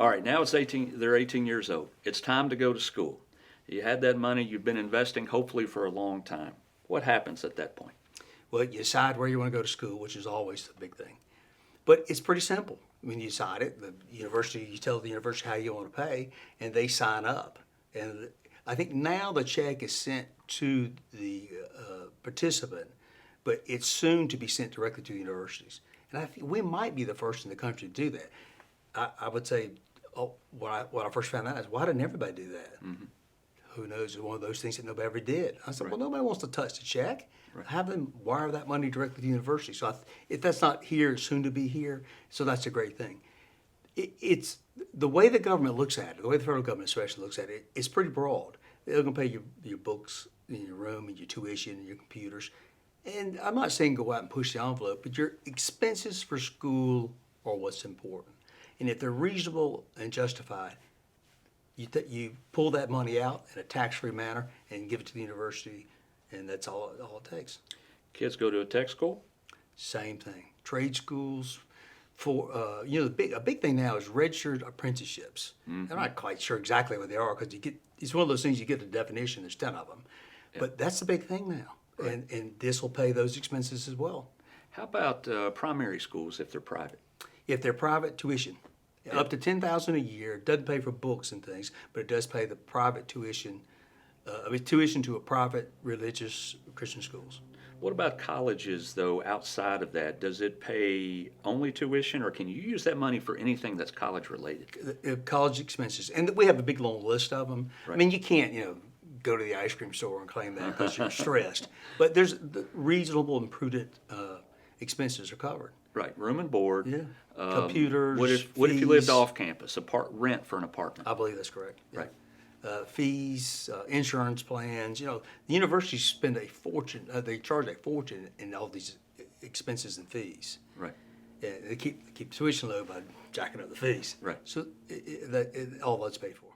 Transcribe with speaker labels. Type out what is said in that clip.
Speaker 1: All right, now it's 18, they're 18 years old. It's time to go to school. You had that money, you've been investing hopefully for a long time. What happens at that point?
Speaker 2: Well, you decide where you want to go to school, which is always the big thing. But it's pretty simple. When you decide it, the university, you tell the university how you want to pay, and they sign up. And I think now the check is sent to the participant, but it's soon to be sent directly to the universities. And I think we might be the first in the country to do that. I would say, when I first found out is, why didn't everybody do that? Mm-hmm. Who knows? It's one of those things that nobody ever did. I said, well, nobody wants to touch the check. Right. Have them wire that money directly to the university. So if that's not here, it's soon to be here. So that's a great thing. It's the way the government looks at it, the way the federal government especially looks at it, it's pretty broad. They're going to pay your books in your room and your tuition and your computers. And I'm not saying go out and push the envelope, but your expenses for school are what's important. And if they're reasonable and justified, you pull that money out in a tax-free manner and give it to the university, and that's all it takes.
Speaker 1: Kids go to a tech school?
Speaker 2: Same thing. Trade schools. For a big thing now is registered apprenticeships. Mm-hmm. I'm not quite sure exactly what they are because it's one of those things you get the definition. There's 10 of them, but that's the big thing now, right. and this will pay those expenses as well.
Speaker 1: How about primary schools if they're private?
Speaker 2: If they're private, tuition. Yeah. Up to $10,000 a year. It doesn't pay for books and things, but it does pay the private tuition. Tuition to a private religious Christian schools.
Speaker 1: What about colleges, though, outside of that? Does it pay only tuition, or can you use that money for anything that's college-related?
Speaker 2: College expenses. And we have a big, long list of them. Right. I mean, you can't, go to the ice cream store and claim that because you're stressed. But there's reasonable and prudent expenses are covered.
Speaker 1: Right, room and board.
Speaker 2: Yeah. Computers.
Speaker 1: What if you lived off campus? Rent for an apartment.
Speaker 2: I believe that's correct. Yeah.
Speaker 1: Right.
Speaker 2: Fees, insurance plans. The universities spend a fortune. They charge a fortune in all these expenses and fees.
Speaker 1: Right.
Speaker 2: Yeah, they keep tuition low by jacking up the fees.
Speaker 1: Right.
Speaker 2: So all that's paid for.